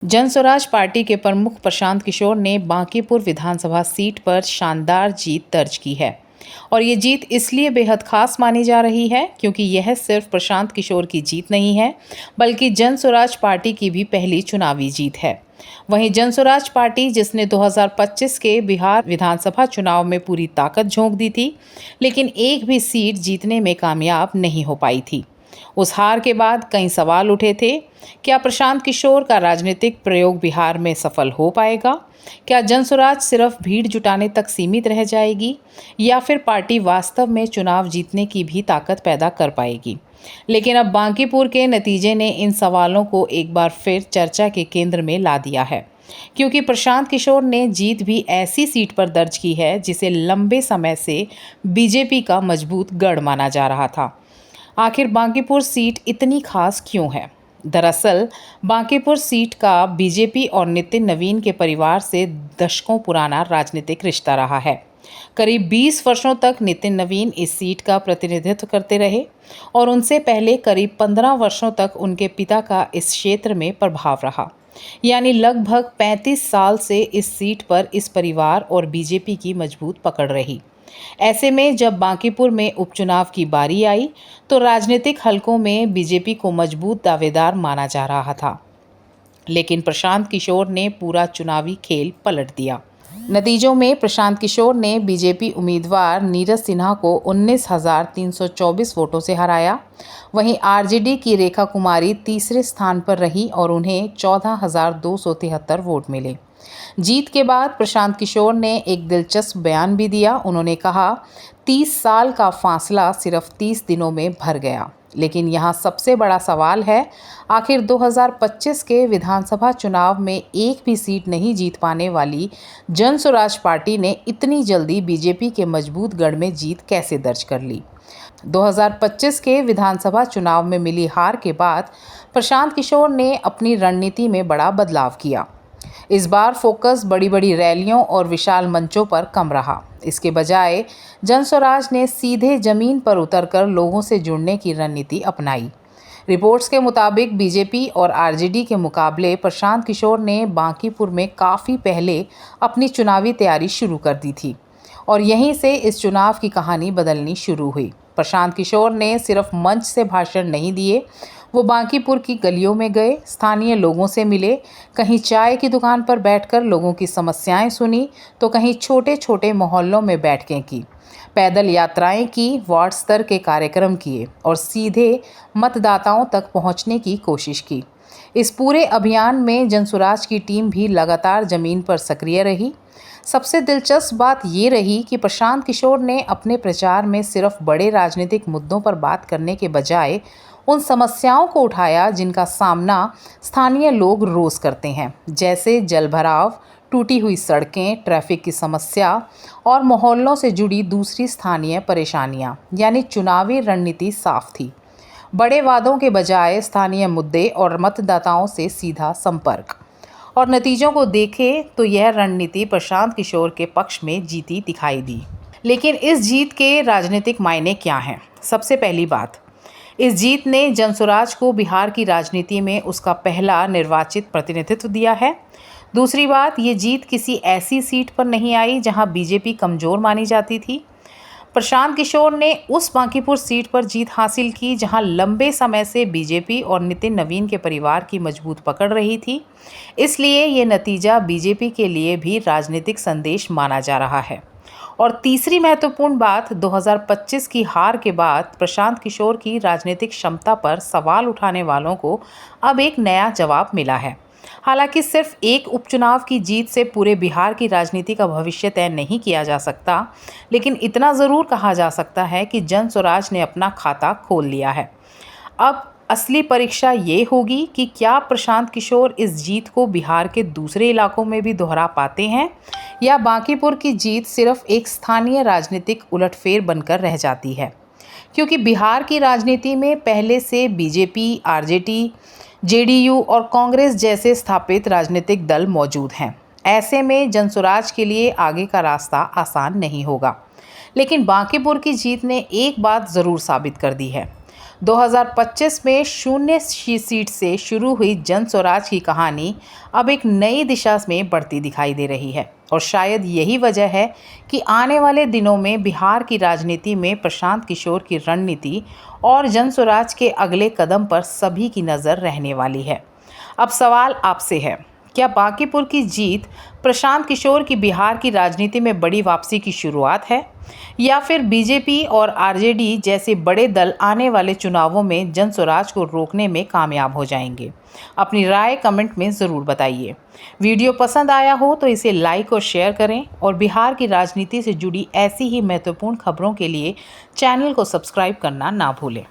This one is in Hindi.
जनस्वराज पार्टी के प्रमुख प्रशांत किशोर ने बांकीपुर विधानसभा सीट पर शानदार जीत दर्ज की है और ये जीत इसलिए बेहद खास मानी जा रही है क्योंकि यह सिर्फ प्रशांत किशोर की जीत नहीं है बल्कि जनस्वराज पार्टी की भी पहली चुनावी जीत है। वहीं जनस्वराज पार्टी जिसने 2025 के बिहार विधानसभा चुनाव में पूरी ताकत झोंक दी थी, लेकिन एक भी सीट जीतने में कामयाब नहीं हो पाई थी। उस हार के बाद कई सवाल उठे थे। क्या प्रशांत किशोर का राजनीतिक प्रयोग बिहार में सफल हो पाएगा? क्या जनस्वराज सिर्फ भीड़ जुटाने तक सीमित रह जाएगी या फिर पार्टी वास्तव में चुनाव जीतने की भी ताकत पैदा कर पाएगी? लेकिन अब बांकीपुर के नतीजे ने इन सवालों को एक बार फिर चर्चा के केंद्र में ला दिया है, क्योंकि प्रशांत किशोर ने जीत भी ऐसी सीट पर दर्ज की है जिसे लंबे समय से बीजेपी का मजबूत गढ़ माना जा रहा था। आखिर बांकीपुर सीट इतनी खास क्यों है? दरअसल बांकीपुर सीट का बीजेपी और नितिन नवीन के परिवार से दशकों पुराना राजनीतिक रिश्ता रहा है। करीब 20 वर्षों तक नितिन नवीन इस सीट का प्रतिनिधित्व करते रहे और उनसे पहले करीब 15 वर्षों तक उनके पिता का इस क्षेत्र में प्रभाव रहा। यानी लगभग 35 साल से इस सीट पर इस परिवार और बीजेपी की मजबूत पकड़ रही। ऐसे में जब बांकीपुर में उपचुनाव की बारी आई तो राजनीतिक हलकों में बीजेपी को मजबूत दावेदार माना जा रहा था, लेकिन प्रशांत किशोर ने पूरा चुनावी खेल पलट दिया। नतीजों में प्रशांत किशोर ने बीजेपी उम्मीदवार नीरज सिन्हा को 19,324 वोटों से हराया। वहीं आरजेडी की रेखा कुमारी तीसरे स्थान पर रही और उन्हें 14,273 वोट मिले। जीत के बाद प्रशांत किशोर ने एक दिलचस्प बयान भी दिया। उन्होंने कहा, 30 साल का फासला सिर्फ 30 दिनों में भर गया। लेकिन यहाँ सबसे बड़ा सवाल है, आखिर 2025 के विधानसभा चुनाव में एक भी सीट नहीं जीत पाने वाली जनस्वराज पार्टी ने इतनी जल्दी बीजेपी के मजबूत गढ़ में जीत कैसे दर्ज कर ली? 2025 के विधानसभा चुनाव में मिली हार के बाद प्रशांत किशोर ने अपनी रणनीति में बड़ा बदलाव किया। इस बार फोकस बड़ी बड़ी रैलियों और विशाल मंचों पर कम रहा। इसके बजाय जनस्वराज ने सीधे जमीन पर उतरकर लोगों से जुड़ने की रणनीति अपनाई। रिपोर्ट्स के मुताबिक बीजेपी और आरजेडी के मुकाबले प्रशांत किशोर ने बांकीपुर में काफ़ी पहले अपनी चुनावी तैयारी शुरू कर दी थी और यहीं से इस चुनाव की कहानी बदलनी शुरू हुई। प्रशांत किशोर ने सिर्फ मंच से भाषण नहीं दिए, वो बांकीपुर की गलियों में गए, स्थानीय लोगों से मिले, कहीं चाय की दुकान पर बैठकर लोगों की समस्याएं सुनी तो कहीं छोटे छोटे मोहल्लों में बैठकें की, पैदल यात्राएं की, वार्ड स्तर के कार्यक्रम किए और सीधे मतदाताओं तक पहुंचने की कोशिश की। इस पूरे अभियान में जनस्वराज की टीम भी लगातार जमीन पर सक्रिय रही। सबसे दिलचस्प बात ये रही कि प्रशांत किशोर ने अपने प्रचार में सिर्फ बड़े राजनीतिक मुद्दों पर बात करने के बजाय उन समस्याओं को उठाया जिनका सामना स्थानीय लोग रोज करते हैं, जैसे जलभराव, टूटी हुई सड़कें, ट्रैफिक की समस्या और मोहल्लों से जुड़ी दूसरी स्थानीय परेशानियां। यानी चुनावी रणनीति साफ थी, बड़े वादों के बजाय स्थानीय मुद्दे और मतदाताओं से सीधा संपर्क। और नतीजों को देखें तो यह रणनीति प्रशांत किशोर के पक्ष में जीती दिखाई दी। लेकिन इस जीत के राजनीतिक मायने क्या हैं? सबसे पहली बात, इस जीत ने जनस्वराज को बिहार की राजनीति में उसका पहला निर्वाचित प्रतिनिधित्व दिया है। दूसरी बात, ये जीत किसी ऐसी सीट पर नहीं आई जहां बीजेपी कमज़ोर मानी जाती थी। प्रशांत किशोर ने उस बांकीपुर सीट पर जीत हासिल की जहां लंबे समय से बीजेपी और नितिन नवीन के परिवार की मजबूत पकड़ रही थी। इसलिए ये नतीजा बीजेपी के लिए भी राजनीतिक संदेश माना जा रहा है। और तीसरी महत्वपूर्ण बात, 2025 की हार के बाद प्रशांत किशोर की राजनीतिक क्षमता पर सवाल उठाने वालों को अब एक नया जवाब मिला है। हालांकि सिर्फ एक उपचुनाव की जीत से पूरे बिहार की राजनीति का भविष्य तय नहीं किया जा सकता, लेकिन इतना ज़रूर कहा जा सकता है कि जनस्वराज ने अपना खाता खोल लिया है। अब असली परीक्षा ये होगी कि क्या प्रशांत किशोर इस जीत को बिहार के दूसरे इलाकों में भी दोहरा पाते हैं या बांकीपुर की जीत सिर्फ एक स्थानीय राजनीतिक उलटफेर बनकर रह जाती है। क्योंकि बिहार की राजनीति में पहले से बीजेपी, आरजेडी, जेडीयू और कांग्रेस जैसे स्थापित राजनीतिक दल मौजूद हैं। ऐसे में जनस्वराज के लिए आगे का रास्ता आसान नहीं होगा। लेकिन बांकीपुर की जीत ने एक बात ज़रूर साबित कर दी है, 2025 में शून्य सीट से शुरू हुई जन स्वराज की कहानी अब एक नई दिशा में बढ़ती दिखाई दे रही है और शायद यही वजह है कि आने वाले दिनों में बिहार की राजनीति में प्रशांत किशोर की रणनीति और जन स्वराज के अगले कदम पर सभी की नज़र रहने वाली है। अब सवाल आपसे है, क्या बांकीपुर की जीत प्रशांत किशोर की बिहार की राजनीति में बड़ी वापसी की शुरुआत है, या फिर बीजेपी और आरजेडी जैसे बड़े दल आने वाले चुनावों में जन स्वराज को रोकने में कामयाब हो जाएंगे? अपनी राय कमेंट में ज़रूर बताइए। वीडियो पसंद आया हो तो इसे लाइक और शेयर करें और बिहार की राजनीति से जुड़ी ऐसी ही महत्वपूर्ण खबरों के लिए चैनल को सब्सक्राइब करना ना भूलें।